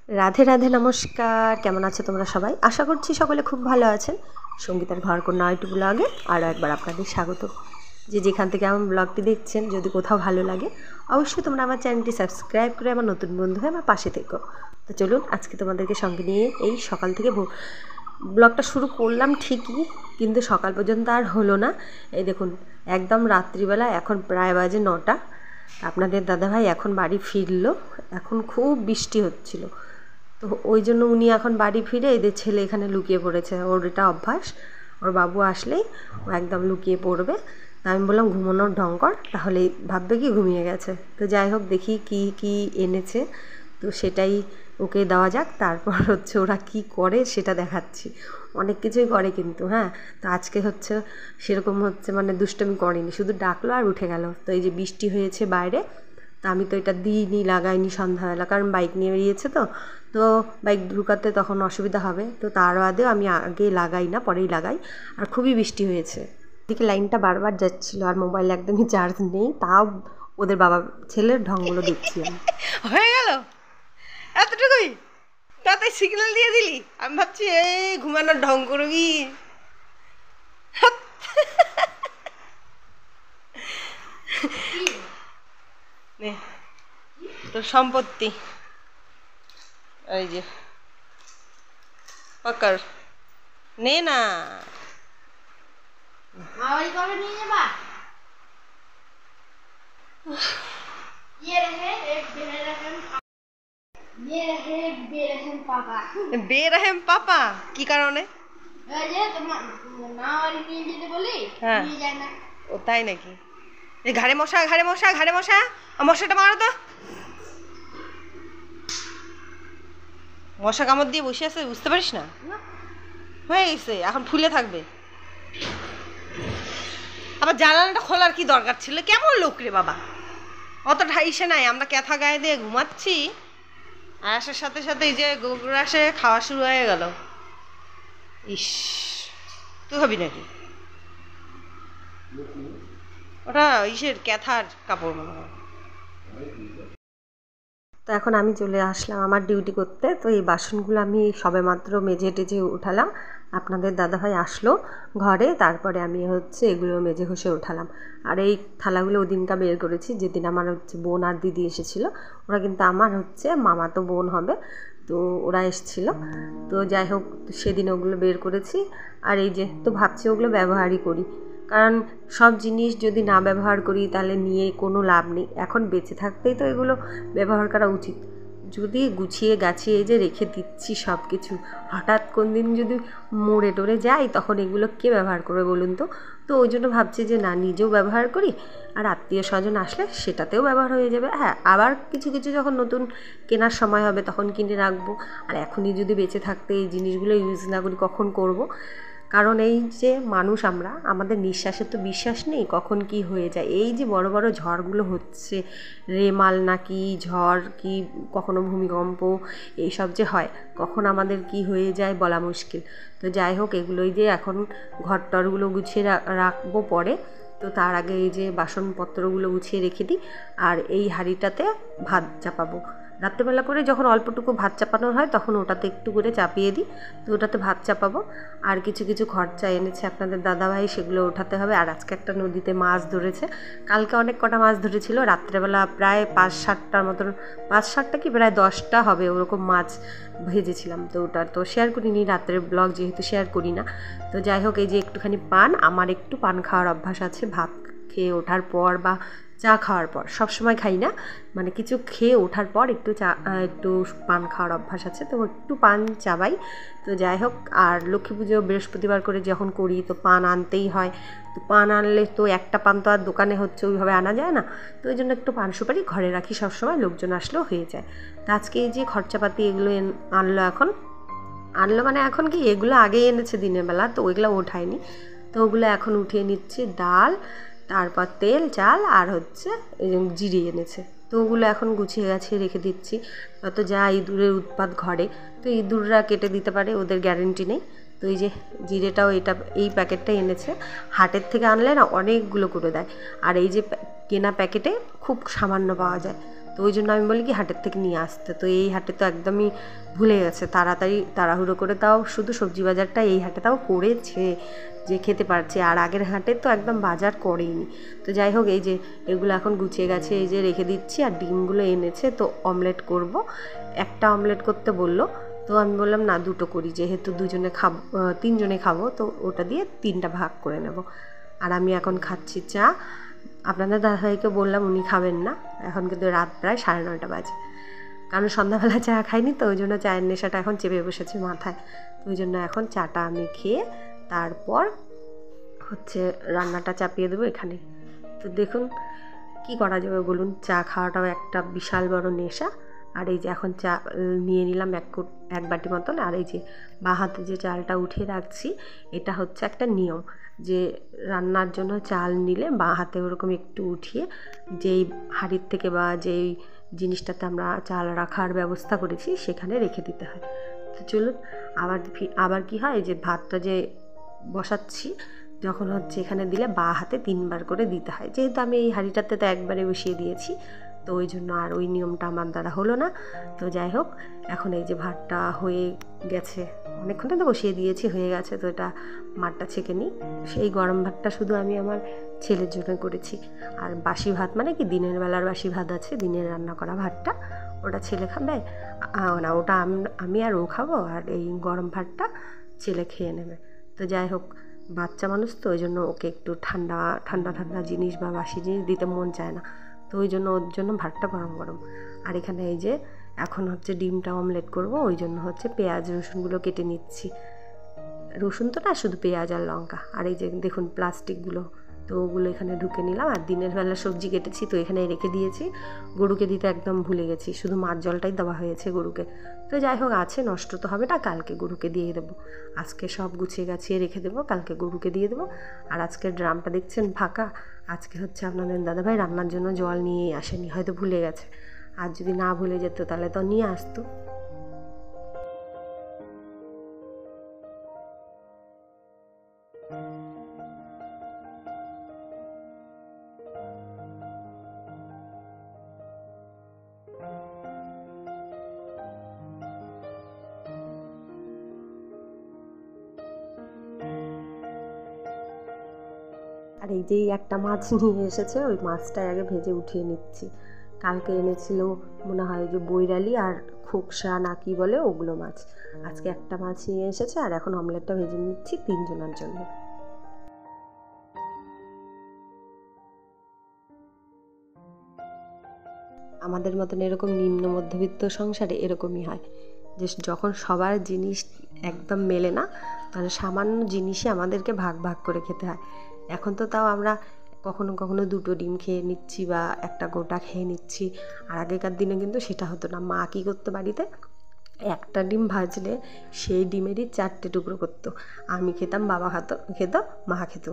রাধে রাধে, নমস্কার। কেমন আছো তোমরা সবাই? আশা করছি সকলে খুব ভালো আছেন। সঙ্গীতার ঘরকন্যা আইটু ব্লগে আরও একবার আপনাদের স্বাগত। যে যেখান থেকে আমার ব্লগটি দেখছেন, যদি কোথাও ভালো লাগে অবশ্যই তোমরা আমার চ্যানেলটি সাবস্ক্রাইব করে আমার নতুন বন্ধু হয়ে আমার পাশে থেকো। তো চলুন, আজকে তোমাদেরকে সঙ্গে নিয়ে এই সকাল থেকে ব্লগটা শুরু করলাম ঠিকই, কিন্তু সকাল পর্যন্ত আর হলো না। এই দেখুন, একদম রাত্রিবেলা, এখন প্রায় বাজে 9টা। আপনাদের দাদাভাই এখন বাড়ি ফিরলো। এখন খুব বৃষ্টি হচ্ছিল, তো ওই জন্য উনি এখন বাড়ি ফিরে এদের ছেলে এখানে লুকিয়ে পড়েছে। ওর এটা অভ্যাস, ওর বাবু আসলেই ও একদম লুকিয়ে পড়বে। তা আমি বললাম ঘুমানোর ঢং কর, তাহলে ভাববে কি ঘুমিয়ে গেছে। তো যাই হোক, দেখি কি কি এনেছে, তো সেটাই ওকে দেওয়া যাক। তারপর হচ্ছে ওরা কি করে সেটা দেখাচ্ছি। অনেক কিছুই করে কিন্তু, হ্যাঁ। তো আজকে হচ্ছে সেরকম হচ্ছে মানে দুষ্টমি করেনি, শুধু ডাকলো আর উঠে গেল। তো এই যে বৃষ্টি হয়েছে বাইরে, তা আমি তো এটা দিইনি, লাগাইনি সন্ধ্যাবেলা, কারণ বাইক নিয়ে বেরিয়েছে। তো বাইক ঢুকাতে তখন অসুবিধা হবে, তো তার বাদেও আমি আগে লাগাই না, পরেই লাগাই। আর খুবই বৃষ্টি হয়েছে, এদিকে লাইনটা বারবার যাচ্ছিলো, আর মোবাইল একদমই চার্জ নেই, তাও ওদের বাবা ছেলের ঢংগুলো দেখছি আমি। হয়ে গেল এতটুকুই, তাতে সিগন্যাল দিয়ে দিলি। আমি ভাবছি এই ঘুমানোর ঢং করবি। নে তোর সম্পত্তি, এই যে পাকার, নে না। বেরহেম পাপা কি কারণে? হ্যাঁ, ও তাই নাকি? এই ঘাড়ে মশা, ঘাড়ে মশা, ঘাড়ে মশা, মশাটা মারো তো। মশা কামড় দিয়ে বসে আছে, বুঝতে পারিস না? হয়ে গেছে, এখন ফুলে থাকবে। আবার জানালাটা খোলার কি দরকার ছিল? কেমন লোক রে বাবা, অতটা ইসে নাই। আমরা ক্যাথা গায়ে দিয়ে ঘুমাচ্ছি, আসার সাথে সাথে এই যে গোগ্রাসে খাওয়া শুরু হয়ে গেল। ইস, তুই হবি নাকি? ওটা ইসের ক্যাথার কাপড় মনে হয়। তো এখন আমি চলে আসলাম আমার ডিউটি করতে। তো এই বাসনগুলো আমি সবেমাত্র মেজে টেজে উঠালাম। আপনাদের দাদাভাই আসলো ঘরে, তারপরে আমি হচ্ছে এগুলো মেজে ঘষে উঠালাম। আর এই থালাগুলো ওদিনকা বের করেছি, যেদিন আমার হচ্ছে বোন আর দিদি এসেছিলো। ওরা কিন্তু আমার হচ্ছে মামাতো বোন হবে, তো ওরা এসেছিলো। তো যাই হোক, সেদিন ওগুলো বের করেছি। আর এই যে, তো ভাবছি ওগুলো ব্যবহারই করি, কারণ সব জিনিস যদি না ব্যবহার করি তাহলে নিয়ে কোনো লাভ নেই। এখন বেঁচে থাকতেই তো এগুলো ব্যবহার করা উচিত। যদি গুছিয়ে গাছিয়ে যে রেখে দিচ্ছি সব কিছু, হঠাৎ কোন দিন যদি মরে টরে যাই, তখন এগুলো কে ব্যবহার করবে বলুন তো? তো ওই জন্য ভাবছি যে না, নিজেও ব্যবহার করি, আর আত্মীয় স্বজন আসলে সেটাতেও ব্যবহার হয়ে যাবে। হ্যাঁ, আবার কিছু কিছু যখন নতুন কেনার সময় হবে তখন কিনে রাখবো। আর এখনই যদি বেঁচে থাকতে এই জিনিসগুলো ইউজ না করি, কখন করব? কারণ এই যে মানুষ আমরা, আমাদের নিঃশ্বাসের তো বিশ্বাস নেই, কখন কি হয়ে যায়। এই যে বড় বড় ঝড়গুলো হচ্ছে, রেমাল নাকি ঝড়, কি কখনো ভূমিকম্প, এইসব যে হয়, কখন আমাদের কি হয়ে যায় বলা মুশকিল। তো যাই হোক, এগুলোই যে এখন ঘর টরগুলো গুছিয়ে রাখবো পরে। তো তার আগে এই যে বাসনপত্রগুলো গুছিয়ে রেখে দিই। আর এই হাঁড়িটাতে ভাত চাপাবো। রাত্রেবেলা করে যখন অল্পটুকু ভাত চাপানোর হয়, তখন ওটাতে একটু করে চাপিয়ে দিই, তো ওটাতে ভাত চাপাবো। আর কিছু কিছু খরচা এনেছে আপনাদের দাদাভাই, সেগুলো ওঠাতে হবে। আর আজকে একটা নদীতে মাছ ধরেছে, কালকে অনেক কটা মাছ ধরেছিল। রাত্রেবেলা প্রায় 5-7টার মতন, 5-7টা কি প্রায় 10টা হবে ওরকম মাছ ভেজেছিলাম। তো ওটা তো শেয়ার করিনি, রাত্রের ব্লগ যেহেতু শেয়ার করি না। তো যাই হোক, এই যে একটুখানি পান, আমার একটু পান খাওয়ার অভ্যাস আছে, ভাত খেয়ে ওঠার পর বা চা খাওয়ার পর। সব সময় খাই না, মানে কিছু খেয়ে ওঠার পর একটু একটু পান খাওয়ার অভ্যাস আছে, তো একটু পান চাবাই। তো যাই হোক, আর লক্ষ্মী পুজো বৃহস্পতিবার করে যখন করি, তো পান আনতেই হয়। তো পান আনলে তো একটা পান তো আর দোকানে হচ্ছে ওইভাবে আনা যায় না, তো ওই জন্য একটু পান সুপারি ঘরে রাখি সবসময়, লোকজন আসলেও হয়ে যায়। তো আজকে এই যে খরচাপাতি এগুলো আনলো, এখন আনলো মানে এখন কি, এগুলো আগে এনেছে দিনের বেলা, তো ওইগুলো ওঠায়নি। তো ওগুলো এখন উঠিয়ে নিচ্ছি। ডাল, তারপর তেল, চাল, আর হচ্ছে জিরে এনেছে, তো ওগুলো এখন গুছিয়ে গাছিয়ে রেখে দিচ্ছি। তো যা ইঁদুরের উৎপাত ঘরে, তো ইঁদুররা কেটে দিতে পারে, ওদের গ্যারেন্টি নেই। তো এই যে জিরেটাও এই প্যাকেটটা এনেছে। হাটের থেকে আনলে না অনেকগুলো করে দেয়, আর এই যে কেনা প্যাকেটে খুব সামান্য পাওয়া যায়। তো ওই জন্য আমি বলি কি হাটের থেকে নিয়ে আসতে। তো এই হাটে তো একদমই ভুলে গেছে, তাড়াতাড়ি তাড়াহুড়ো করে তাও শুধু সবজি বাজারটা এই হাটে তাও করেছে যে খেতে পারছে, আর আগের হাটে তো একদম বাজার করেইনি। তো যাই হোক, এই যে এগুলো এখন গুছিয়ে গেছে, এই যে রেখে দিচ্ছি। আর ডিমগুলো এনেছে, তো অমলেট করব। একটা অমলেট করতে বললো, তো আমি বললাম না, দুটো করি, যেহেতু দুজনে খাবো, তিনজনে খাবো, তো ওটা দিয়ে 3টা ভাগ করে নেব। আর আমি এখন খাচ্ছি চা। আপনাদের দাদাভাইকে বললাম, উনি খাবেন না। এখন কিন্তু রাত প্রায় 9:30 বাজে, কারণ সন্ধ্যাবেলা চা খাইনি, তো ওই জন্য চায়ের নেশাটা এখন চেপে বসেছে মাথায়। তো ওই জন্য এখন চাটা আমি খেয়ে তারপর হচ্ছে রান্নাটা চাপিয়ে দেবো এখানে। তো দেখুন কি করা যাবে বলুন, চা খাওয়াটাও একটা বিশাল বড় নেশা। আর এই যে এখন চা নিয়ে নিলাম এক বাটি মতন। আর এই যে বাঁ হাতে যে চালটা উঠিয়ে রাখছি, এটা হচ্ছে একটা নিয়ম যে রান্নার জন্য চাল নিলে বাঁ হাতে ওরকম একটু উঠিয়ে যেই হাঁড়ির থেকে বা যেই জিনিসটাতে আমরা চাল রাখার ব্যবস্থা করেছি সেখানে রেখে দিতে হয়। তো চলুন আবার কি হয়, যে ভাতটা যে বসাচ্ছি যখন হচ্ছে এখানে দিলে বাঁ হাতে 3বার করে দিতে হয়। যেহেতু আমি এই হাঁড়িটাতে তো একবারে বসিয়ে দিয়েছি, তো ওই জন্য আর ওই নিয়মটা আমার দ্বারা হলো না। তো যাই হোক, এখন এই যে ভাতটা হয়ে গেছে, অনেকক্ষণে তো বসিয়ে দিয়েছি, হয়ে গেছে। তো এটা মাঠটা ছেঁকে নিই। সেই গরম ভাতটা শুধু আমি আমার ছেলের জন্য করেছি। আর বাসি ভাত মানে কি, দিনের বেলার বাসি ভাত আছে, দিনের রান্না করা ভাতটা, ওটা ছেলে খাবে না, ওটা আমি আর ও খাবো, আর এই গরম ভাতটা ছেলে খেয়ে নেবে। তো যাই হোক, বাচ্চা মানুষ তো, ওই জন্য ওকে একটু ঠান্ডা ঠান্ডা ঠান্ডা জিনিস বা বাসি জিনিস দিতে মন চায় না। তো ওই জন্য ওর জন্য ভাতটা গরম গরম। আর এখানে এই যে এখন হচ্ছে ডিমটা অমলেট করব, ওই জন্য হচ্ছে পেঁয়াজ রসুনগুলো কেটে নিচ্ছি। রসুন তো না, শুধু পেঁয়াজ আর লঙ্কা। আর এই যে দেখুন প্লাস্টিকগুলো, তো ওগুলো এখানে ঢুকে নিলাম। আর দিনের বেলা সবজি কেটেছি, তো এখানে রেখে দিয়েছি। গরুকে দিতে একদম ভুলে গেছি, শুধু মাছ জলটাই দেওয়া হয়েছে গরুকে। তো যাই হোক, আছে, নষ্ট তো হবে না, কালকে গরুকে দিয়ে দেবো। আজকে সব গুছিয়ে গাছিয়ে রেখে দেবো, কালকে গরুকে দিয়ে দেবো। আর আজকের ড্রামটা দেখছেন ফাঁকা। আজকে হচ্ছে আপনাদের দাদাভাই রান্নার জন্য জল নিয়েই আসেনি, হয়তো ভুলে গেছে। আর যদি না ভুলে যেত তাহলে তো নিয়ে আসতো। আর এই যেই একটা মাছ নিয়ে এসেছে, ওই মাছটাই আগে ভেজে উঠিয়ে নিচ্ছি। কালকে এনেছিল মনে হয় যে বৈরালি আর খোকসা না কি বলে, ওগুলো মাছ। আজকে একটা মাছ নিয়ে এসেছে, আর এখন অমলেটটা ভেজে নিচ্ছি 3জনের জন্য। আমাদের মতন এরকম নিম্ন মধ্যবিত্ত সংসারে এরকমই হয়, যে যখন সবার জিনিস একদম মেলে না, তাহলে সামান্য জিনিসই আমাদেরকে ভাগ ভাগ করে খেতে হয়। এখন তো তাও আমরা কখনো কখনো 2টো ডিম খেয়ে নিচ্ছি বা একটা গোটা খেয়ে নিচ্ছি। আর আগেকার দিনে কিন্তু সেটা হতো না। মা কী করতো বাড়িতে, একটা ডিম ভাজলে সেই ডিমেরই 4টে টুকরো করতো। আমি খেতাম, বাবা খেত, মা খেত।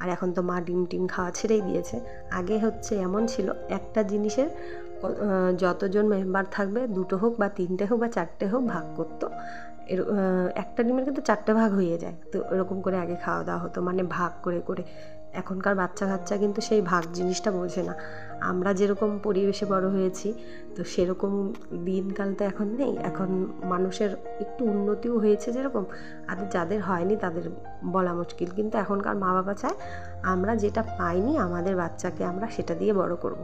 আর এখন তো মা ডিম খাওয়া ছেড়েই দিয়েছে। আগে হচ্ছে এমন ছিল, একটা জিনিসের যতজন মেম্বার থাকবে, 2টো হোক বা 3টে হোক বা 4টে হোক, ভাগ করতো। একটা ডিমের কিন্তু 4টে ভাগ হয়ে যায়। তো এরকম করে আগে খাওয়া দাওয়া হতো, মানে ভাগ করে করে। এখনকার বাচ্চা কাচ্চা কিন্তু সেই ভাগ জিনিসটা বোঝে না। আমরা যেরকম পরিবেশে বড় হয়েছি, তো সেরকম দিনকাল তো এখন নেই। এখন মানুষের একটু উন্নতিও হয়েছে যেরকম, আর যাদের হয়নি তাদের বলা মুশকিল। কিন্তু এখনকার মা বাবা চায় আমরা যেটা পাইনি আমাদের বাচ্চাকে আমরা সেটা দিয়ে বড় করব।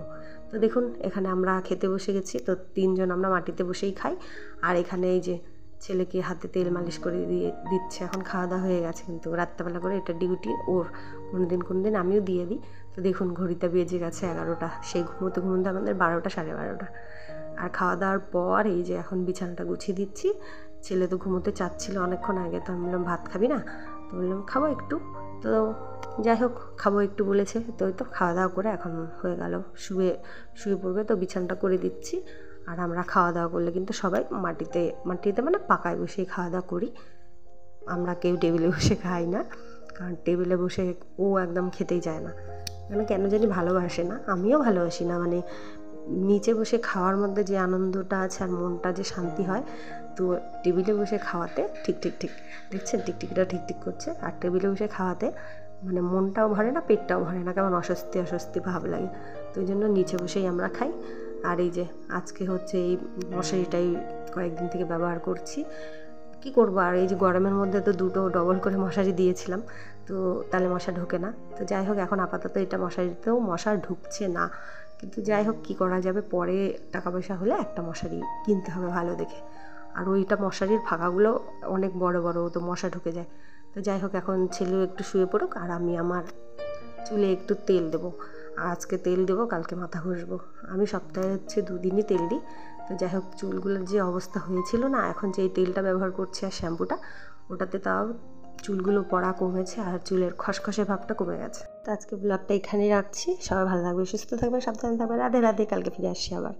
তো দেখুন এখানে আমরা খেতে বসে গেছি, তো 3জন আমরা মাটিতে বসেই খাই। আর এখানে এই যে ছেলেকে হাতে তেল মালিশ করে দিচ্ছে। এখন খাওয়া দাওয়া হয়ে গেছে, কিন্তু রাত্রেবেলা করে এটা ডিউটি ওর, কোনো দিন আমিও দিয়ে দিই। তো দেখুন ঘড়িতে বেজে গেছে 11টা, সেই ঘুমোতে আমাদের 12টা 12:30। আর খাওয়া দাওয়ার পর এই যে এখন বিছানাটা গুছিয়ে দিচ্ছি। ছেলে তো ঘুমোতে চাচ্ছিল অনেকক্ষণ আগে, তো আমি বললাম ভাত খাবি না, তো বললাম খাবো একটু। তো যাই হোক, খাবো একটু বলেছে, তো ওই তো খাওয়া দাওয়া করে এখন হয়ে গেল, শুয়ে পড়বে। তো বিছানাটা করে দিচ্ছি। আর আমরা খাওয়া দাওয়া করলে কিন্তু সবাই মাটিতে মানে পাকায় বসেই খাওয়া দাওয়া করি। আমরা কেউ টেবিলে বসে খাই না, কারণ টেবিলে বসে ও একদম খেতেই চায় না, মানে কেন জানি ভালোবাসে না, আমিও ভালোবাসি না। মানে নিচে বসে খাওয়ার মধ্যে যে আনন্দটা আছে আর মনটা যে শান্তি হয়, তো টেবিলে বসে খাওয়াতে ঠিক দেখছেন টিকটিকিটা ঠিক করছে। আর টেবিলে বসে খাওয়াতে মানে মনটাও ভরে না, পেটটাও ভরে না, কেমন অস্বস্তি ভাব লাগে। তো ওই জন্য নিচে বসেই আমরা খাই। আর এই যে আজকে হচ্ছে এই মশারিটাই কয়েকদিন থেকে ব্যবহার করছি। কি করবো আর, এই যে গরমের মধ্যে তো দুটো ডবল করে মশারি দিয়েছিলাম, তো তাহলে মশা ঢোকে না। তো যাই হোক, এখন আপাতত এটা মশারিতেও মশা ঢুকছে না, কিন্তু যাই হোক কী করা যাবে, পরে টাকা পয়সা হলে একটা মশারি কিনতে হবে ভালো দেখে। আর ওইটা মশারির ফাঁকাগুলো অনেক বড় বড়, তো মশা ঢুকে যায়। তো যাই হোক, এখন ছেলেও একটু শুয়ে পড়ুক আর আমি আমার চুলে একটু তেল দেবো। আজকে তেল দেবো, কালকে মাথা ঘষবো। আমি সপ্তাহে হচ্ছে 2 দিনই তেল দিই। তো যাই হোক, চুলগুলোর যে অবস্থা হয়েছিল না, এখন যে এই তেলটা ব্যবহার করছি আর শ্যাম্পুটা, ওটাতে তাও চুলগুলো পড়া কমেছে আর চুলের খসখসে ভাবটা কমে গেছে। তো আজকে ব্লগটা এখানেই রাখছি। সবাই ভালো থাকবে, সুস্থ থাকবে, সাবধানে থাকবে। রাধে রাধে। কালকে ফিরে আসছি আবার।